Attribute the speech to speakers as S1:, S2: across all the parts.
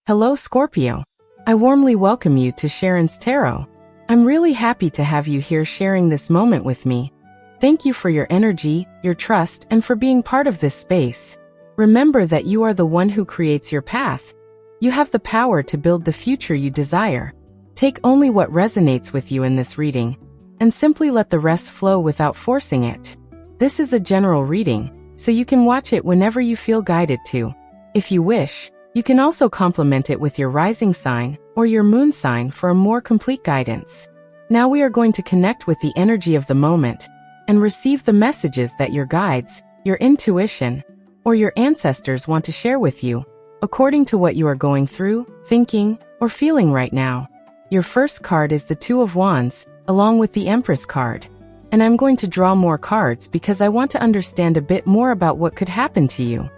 S1: Hello, Scorpio. I warmly welcome you to SHARO'N's Tarot. I'm really happy to have you here sharing this moment with me. Thank you for your energy, your trust, and for being part of this space. Remember that you are the one who creates your path. You have the power to build the future you desire. Take only what resonates with you in this reading, and simply let the rest flow without forcing it. This is a general reading, so you can watch it whenever you feel guided to. If you wish, you can also complement it with your rising sign or your moon sign for a more complete guidance. Now we are going to connect with the energy of the moment and receive the messages that your guides, your intuition, or your ancestors want to share with you, according to what you are going through, thinking, or feeling right now. Your first card is the Two of Wands, along with the Empress card. And I'm going to draw more cards because I want to understand a bit more about what could happen to you.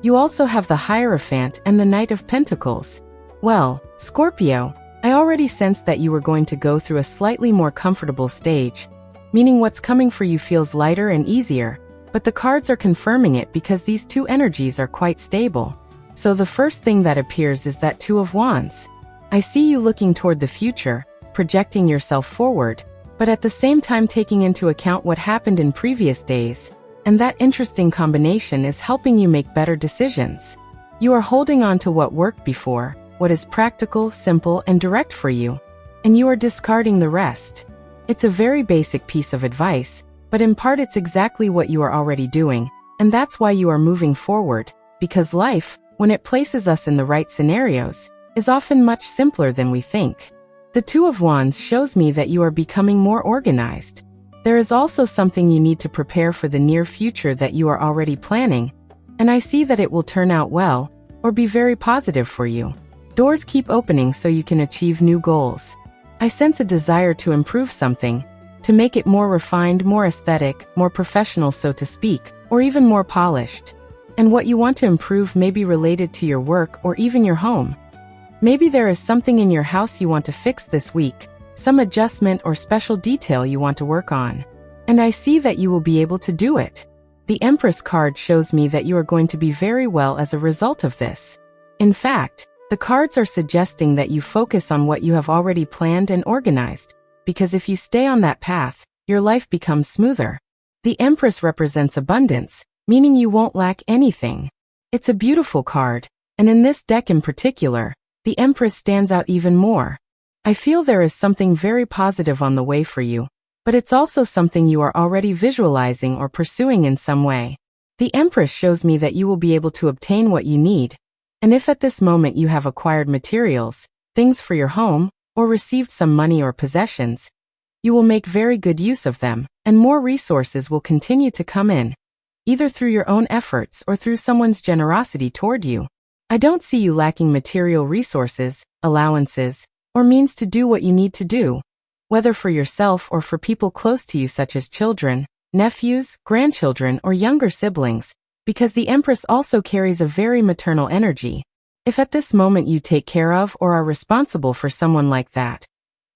S1: You also have the Hierophant and the Knight of Pentacles. Well, Scorpio, I already sensed that you were going to go through a slightly more comfortable stage, meaning what's coming for you feels lighter and easier, but the cards are confirming it because these two energies are quite stable. So the first thing that appears is that Two of Wands. I see you looking toward the future, projecting yourself forward, but at the same time taking into account what happened in previous days. And that interesting combination is helping you make better decisions. You are holding on to what worked before, what is practical, simple, and direct for you, and you are discarding the rest. It's a very basic piece of advice, but in part it's exactly what you are already doing, and that's why you are moving forward, because life, when it places us in the right scenarios, is often much simpler than we think. The Two of Wands shows me that you are becoming more organized. There is also something you need to prepare for the near future that you are already planning, and I see that it will turn out well, or be very positive for you. Doors keep opening so you can achieve new goals. I sense a desire to improve something, to make it more refined, more aesthetic, more professional, so to speak, or even more polished. And what you want to improve may be related to your work or even your home. Maybe there is something in your house you want to fix this week, some adjustment or special detail you want to work on. And I see that you will be able to do it. The Empress card shows me that you are going to be very well as a result of this. In fact, the cards are suggesting that you focus on what you have already planned and organized, because if you stay on that path, your life becomes smoother. The Empress represents abundance, meaning you won't lack anything. It's a beautiful card, and in this deck in particular, the Empress stands out even more. I feel there is something very positive on the way for you, but it's also something you are already visualizing or pursuing in some way. The Empress shows me that you will be able to obtain what you need, and if at this moment you have acquired materials, things for your home, or received some money or possessions, you will make very good use of them, and more resources will continue to come in, either through your own efforts or through someone's generosity toward you. I don't see you lacking material resources, allowances, or means to do what you need to do, whether for yourself or for people close to you such as children, nephews, grandchildren, or younger siblings, because the Empress also carries a very maternal energy. If at this moment you take care of or are responsible for someone like that,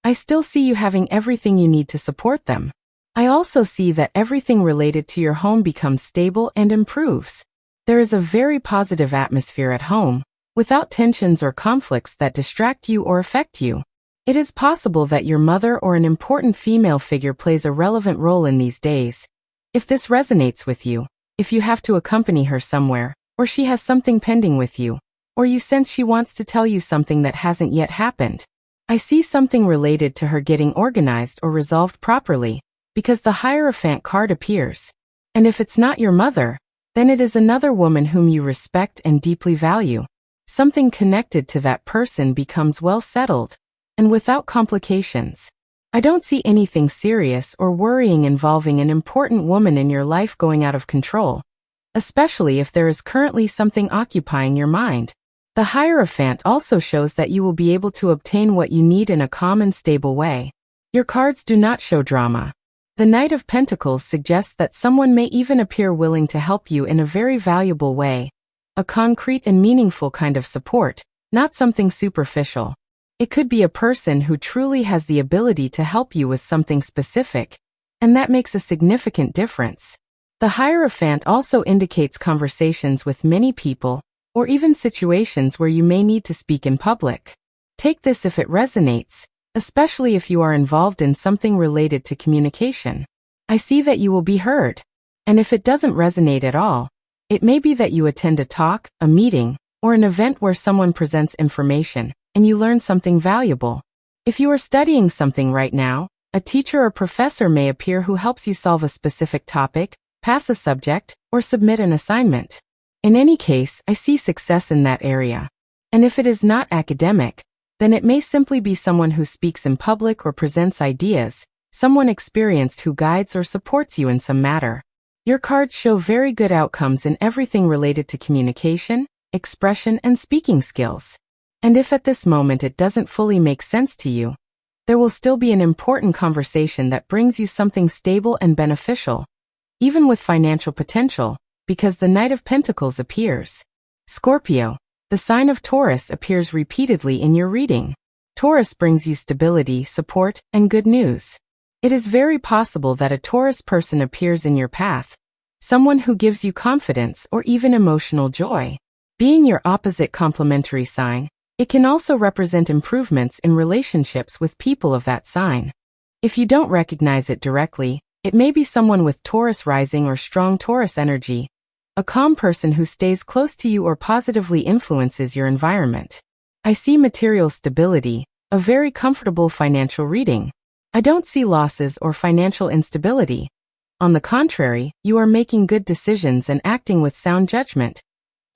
S1: I still see you having everything you need to support them. I also see that everything related to your home becomes stable and improves. There is a very positive atmosphere at home, without tensions or conflicts that distract you or affect you. It is possible that your mother or an important female figure plays a relevant role in these days. If this resonates with you, if you have to accompany her somewhere, or she has something pending with you, or you sense she wants to tell you something that hasn't yet happened, I see something related to her getting organized or resolved properly, because the Hierophant card appears. And if it's not your mother, then it is another woman whom you respect and deeply value. Something connected to that person becomes well settled, and without complications. I don't see anything serious or worrying involving an important woman in your life going out of control, especially if there is currently something occupying your mind. The Hierophant also shows that you will be able to obtain what you need in a calm and stable way. Your cards do not show drama. The Knight of Pentacles suggests that someone may even appear willing to help you in a very valuable way. A concrete and meaningful kind of support, not something superficial. It could be a person who truly has the ability to help you with something specific, and that makes a significant difference. The Hierophant also indicates conversations with many people, or even situations where you may need to speak in public. Take this if it resonates, especially if you are involved in something related to communication. I see that you will be heard. And if it doesn't resonate at all, it may be that you attend a talk, a meeting, or an event where someone presents information, and you learn something valuable. If you are studying something right now, a teacher or professor may appear who helps you solve a specific topic, pass a subject, or submit an assignment. In any case, I see success in that area. And if it is not academic, then it may simply be someone who speaks in public or presents ideas, someone experienced who guides or supports you in some matter. Your cards show very good outcomes in everything related to communication, expression, and speaking skills. And if at this moment it doesn't fully make sense to you, there will still be an important conversation that brings you something stable and beneficial, even with financial potential, because the Knight of Pentacles appears. Scorpio, the sign of Taurus appears repeatedly in your reading. Taurus brings you stability, support, and good news. It is very possible that a Taurus person appears in your path, someone who gives you confidence or even emotional joy. Being your opposite complementary sign, it can also represent improvements in relationships with people of that sign. If you don't recognize it directly, it may be someone with Taurus rising or strong Taurus energy, a calm person who stays close to you or positively influences your environment. I see material stability, a very comfortable financial reading. I don't see losses or financial instability. On the contrary, you are making good decisions and acting with sound judgment.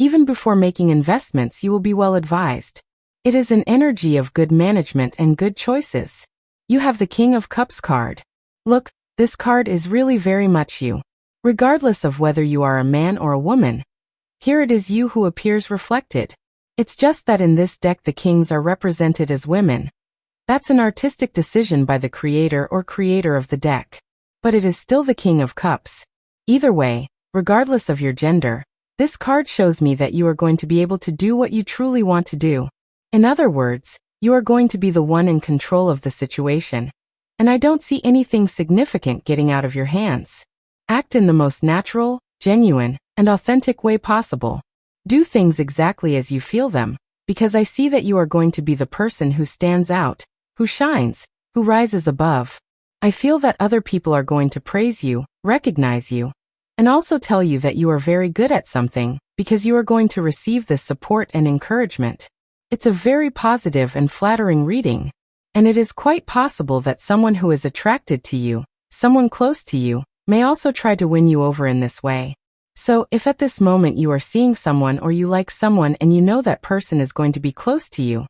S1: Even before making investments, you will be well advised. It is an energy of good management and good choices. You have the King of Cups card. Look, this card is really very much you. Regardless of whether you are a man or a woman, here it is you who appears reflected. It's just that in this deck the kings are represented as women. That's an artistic decision by the creator or creator of the deck. But it is still the King of Cups. Either way, regardless of your gender, this card shows me that you are going to be able to do what you truly want to do. In other words, you are going to be the one in control of the situation. And I don't see anything significant getting out of your hands. Act in the most natural, genuine, and authentic way possible. Do things exactly as you feel them, because I see that you are going to be the person who stands out, who shines, who rises above. I feel that other people are going to praise you, recognize you, and also tell you that you are very good at something, because you are going to receive this support and encouragement. It's a very positive and flattering reading. And it is quite possible that someone who is attracted to you, someone close to you, may also try to win you over in this way. So, if at this moment you are seeing someone or you like someone and you know that person is going to be close to you,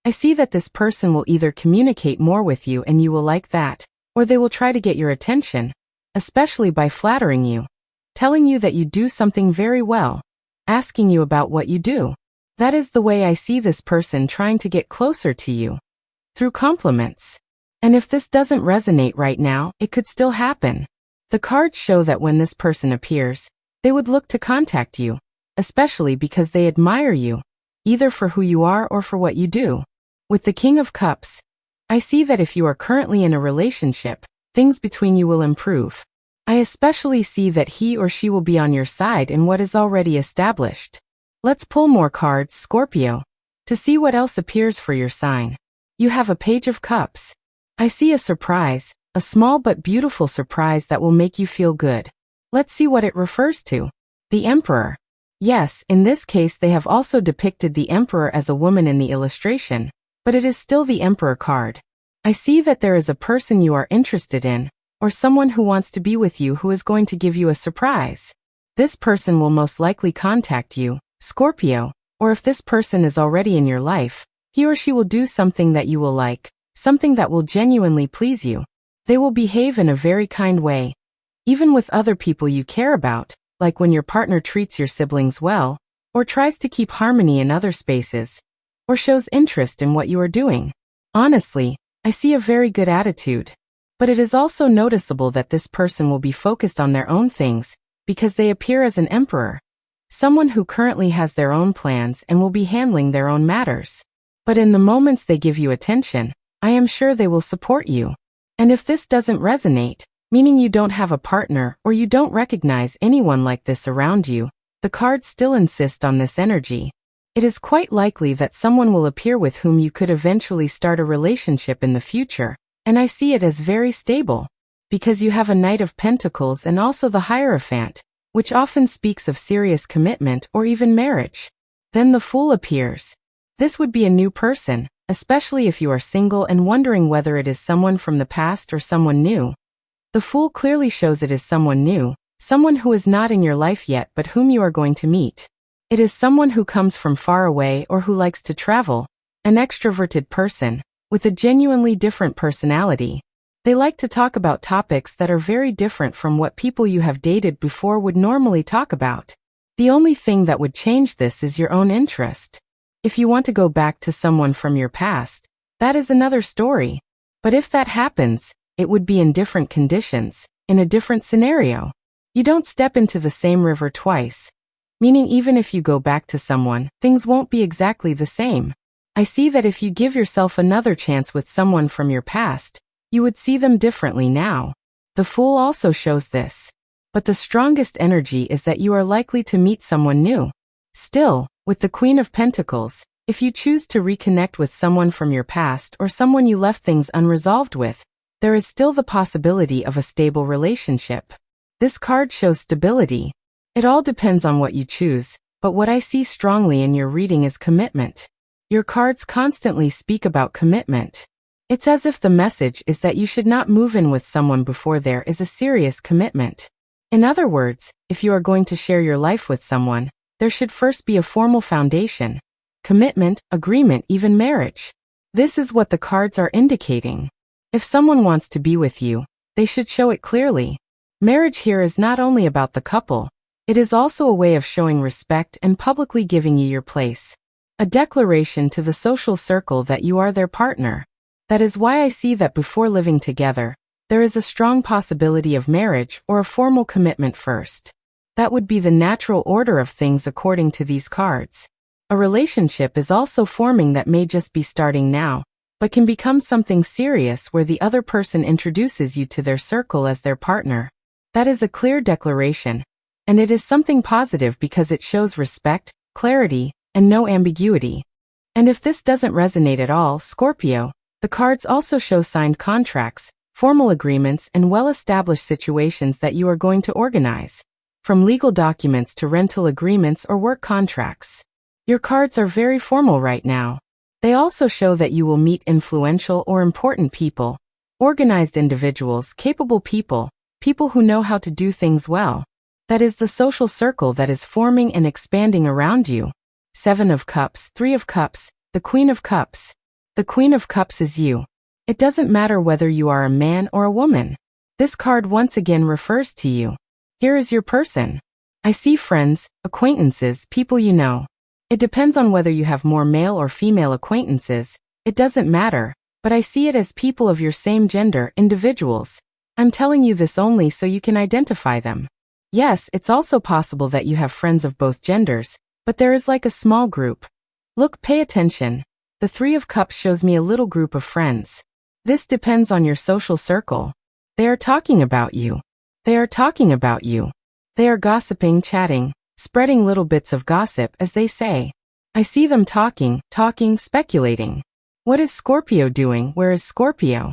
S1: I see that this person will either communicate more with you and you will like that, or they will try to get your attention, especially by flattering you, telling you that you do something very well, asking you about what you do. That is the way I see this person trying to get closer to you, through compliments. And if this doesn't resonate right now, it could still happen. The cards show that when this person appears, they would look to contact you, especially because they admire you, either for who you are or for what you do. With the King of Cups, I see that if you are currently in a relationship, things between you will improve. I especially see that he or she will be on your side in what is already established. Let's pull more cards, Scorpio, to see what else appears for your sign. You have a Page of Cups. I see a surprise, a small but beautiful surprise that will make you feel good. Let's see what it refers to. The Emperor. Yes, in this case they have also depicted the Emperor as a woman in the illustration, but it is still the Emperor card. I see that there is a person you are interested in, or someone who wants to be with you who is going to give you a surprise. This person will most likely contact you, Scorpio, or if this person is already in your life, he or she will do something that you will like, something that will genuinely please you. They will behave in a very kind way, even with other people you care about, like when your partner treats your siblings well, or tries to keep harmony in other spaces, or shows interest in what you are doing. Honestly, I see a very good attitude. But it is also noticeable that this person will be focused on their own things, because they appear as an emperor. Someone who currently has their own plans and will be handling their own matters. But in the moments they give you attention, I am sure they will support you. And if this doesn't resonate, meaning you don't have a partner or you don't recognize anyone like this around you, the cards still insist on this energy. It is quite likely that someone will appear with whom you could eventually start a relationship in the future, and I see it as very stable, because you have a Knight of Pentacles and also the Hierophant, which often speaks of serious commitment or even marriage. Then the Fool appears. This would be a new person, especially if you are single and wondering whether it is someone from the past or someone new. The Fool clearly shows it is someone new, someone who is not in your life yet but whom you are going to meet. It is someone who comes from far away or who likes to travel, an extroverted person, with a genuinely different personality. They like to talk about topics that are very different from what people you have dated before would normally talk about. The only thing that would change this is your own interest. If you want to go back to someone from your past, that is another story. But if that happens, it would be in different conditions, in a different scenario. You don't step into the same river twice. Meaning even if you go back to someone, things won't be exactly the same. I see that if you give yourself another chance with someone from your past, you would see them differently now. The Fool also shows this. But the strongest energy is that you are likely to meet someone new. Still, with the Queen of Pentacles, if you choose to reconnect with someone from your past or someone you left things unresolved with, there is still the possibility of a stable relationship. This card shows stability. It all depends on what you choose, but what I see strongly in your reading is commitment. Your cards constantly speak about commitment. It's as if the message is that you should not move in with someone before there is a serious commitment. In other words, if you are going to share your life with someone, there should first be a formal foundation. Commitment, agreement, even marriage. This is what the cards are indicating. If someone wants to be with you, they should show it clearly. Marriage here is not only about the couple, it is also a way of showing respect and publicly giving you your place. A declaration to the social circle that you are their partner. That is why I see that before living together, there is a strong possibility of marriage or a formal commitment first. That would be the natural order of things according to these cards. A relationship is also forming that may just be starting now, but can become something serious where the other person introduces you to their circle as their partner. That is a clear declaration. And it is something positive because it shows respect, clarity, and no ambiguity. And if this doesn't resonate at all, Scorpio, the cards also show signed contracts, formal agreements, and well-established situations that you are going to organize. From legal documents to rental agreements or work contracts. Your cards are very formal right now. They also show that you will meet influential or important people, organized individuals, capable people, people who know how to do things well. That is the social circle that is forming and expanding around you. 7 of Cups, 3 of Cups, the Queen of Cups. The Queen of Cups is you. It doesn't matter whether you are a man or a woman. This card once again refers to you. Here is your person. I see friends, acquaintances, people you know. It depends on whether you have more male or female acquaintances. It doesn't matter, but I see it as people of your same gender, individuals. I'm telling you this only so you can identify them. Yes, it's also possible that you have friends of both genders, but there is like a small group. Look, pay attention. The 3 of Cups shows me a little group of friends. This depends on your social circle. They are talking about you. They are talking about you. They are gossiping, chatting, spreading little bits of gossip, as they say. I see them talking, speculating. What is Scorpio doing? Where is Scorpio?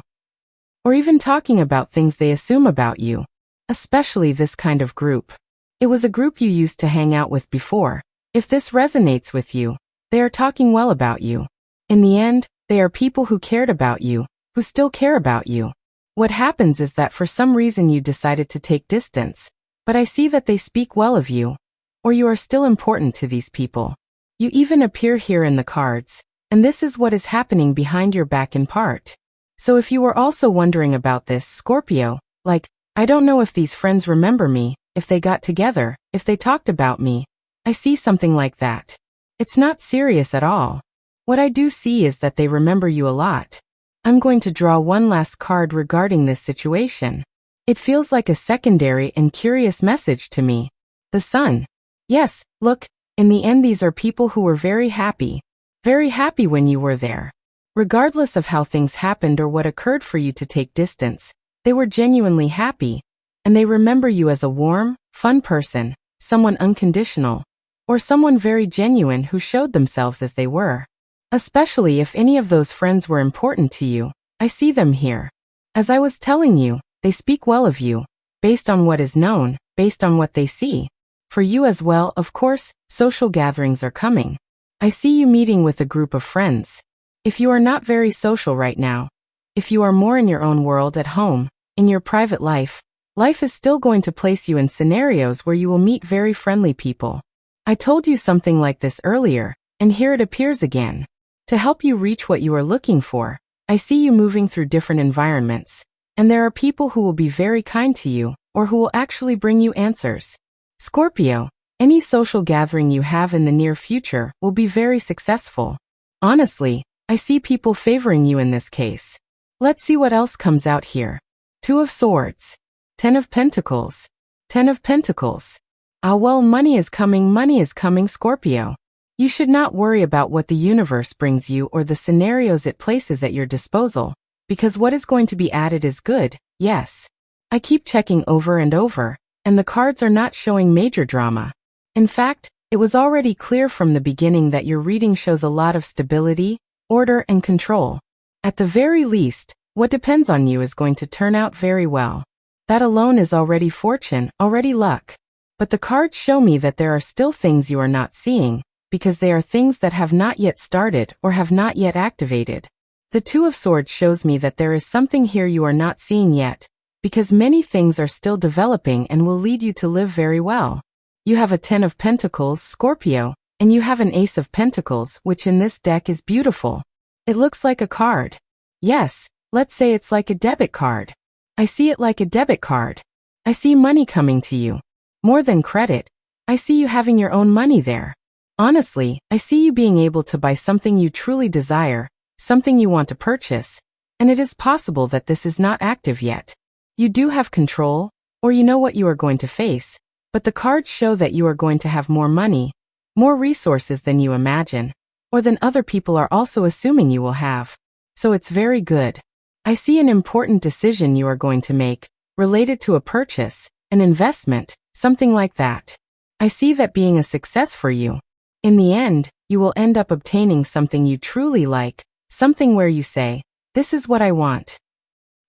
S1: Or even talking about things they assume about you. Especially this kind of group. It was a group you used to hang out with before. If this resonates with you, they are talking well about you. In the end, they are people who cared about you, who still care about you. What happens is that for some reason you decided to take distance, but I see that they speak well of you. Or you are still important to these people. You even appear here in the cards, and this is what is happening behind your back in part. So if you were also wondering about this, Scorpio, like, I don't know if these friends remember me, if they got together, if they talked about me. I see something like that. It's not serious at all. What I do see is that they remember you a lot. I'm going to draw one last card regarding this situation. It feels like a secondary and curious message to me. The Sun. Yes, look, in the end these are people who were very happy when you were there. Regardless of how things happened or what occurred for you to take distance, they were genuinely happy, and they remember you as a warm, fun person, someone unconditional, or someone very genuine who showed themselves as they were. Especially if any of those friends were important to you, I see them here. As I was telling you, they speak well of you, based on what is known, based on what they see. For you as well, of course, social gatherings are coming. I see you meeting with a group of friends. If you are not very social right now, if you are more in your own world at home, in your private life, life is still going to place you in scenarios where you will meet very friendly people. I told you something like this earlier, and here it appears again. To help you reach what you are looking for, I see you moving through different environments, and there are people who will be very kind to you, or who will actually bring you answers. Scorpio, any social gathering you have in the near future will be very successful. Honestly, I see people favoring you in this case. Let's see what else comes out here. 2 of Swords. 10 of Pentacles. 10 of Pentacles. Well, money is coming, Scorpio. You should not worry about what the universe brings you or the scenarios it places at your disposal, because what is going to be added is good, yes. I keep checking over and over, and the cards are not showing major drama. In fact, it was already clear from the beginning that your reading shows a lot of stability, order, and control. At the very least, what depends on you is going to turn out very well. That alone is already fortune, already luck. But the cards show me that there are still things you are not seeing, because they are things that have not yet started or have not yet activated. The 2 of Swords shows me that there is something here you are not seeing yet, because many things are still developing and will lead you to live very well. You have a 10 of Pentacles, Scorpio, and you have an Ace of Pentacles, which in this deck is beautiful. It looks like a card. Yes, let's say it's like a debit card. I see it like a debit card. I see money coming to you. More than credit, I see you having your own money there. Honestly, I see you being able to buy something you truly desire, something you want to purchase, and it is possible that this is not active yet. You do have control, or you know what you are going to face, but the cards show that you are going to have more money, more resources than you imagine, or than other people are also assuming you will have. So it's very good. I see an important decision you are going to make, related to a purchase, an investment, something like that. I see that being a success for you. In the end, you will end up obtaining something you truly like, something where you say, this is what I want.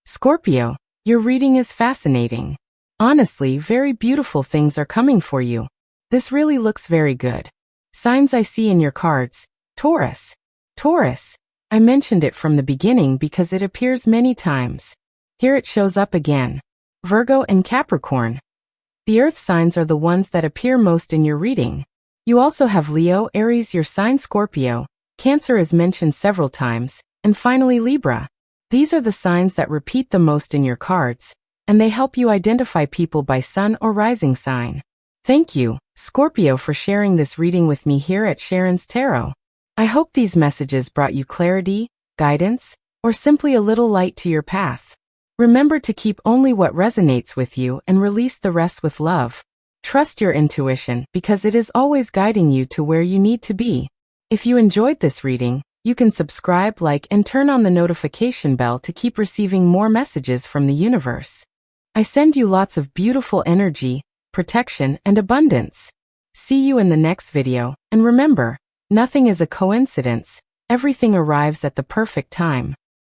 S1: Scorpio, your reading is fascinating. Honestly, very beautiful things are coming for you. This really looks very good. Signs I see in your cards. Taurus. Taurus. I mentioned it from the beginning because it appears many times. Here it shows up again. Virgo and Capricorn. The earth signs are the ones that appear most in your reading. You also have Leo, Aries, your sign Scorpio, Cancer is mentioned several times, and finally Libra. These are the signs that repeat the most in your cards, and they help you identify people by sun or rising sign. Thank you, Scorpio, for sharing this reading with me here at SHARO'N's Tarot. I hope these messages brought you clarity, guidance, or simply a little light to your path. Remember to keep only what resonates with you and release the rest with love. Trust your intuition because it is always guiding you to where you need to be. If you enjoyed this reading, you can subscribe, like, and turn on the notification bell to keep receiving more messages from the universe. I send you lots of beautiful energy, protection, and abundance. See you in the next video, and remember, nothing is a coincidence, everything arrives at the perfect time.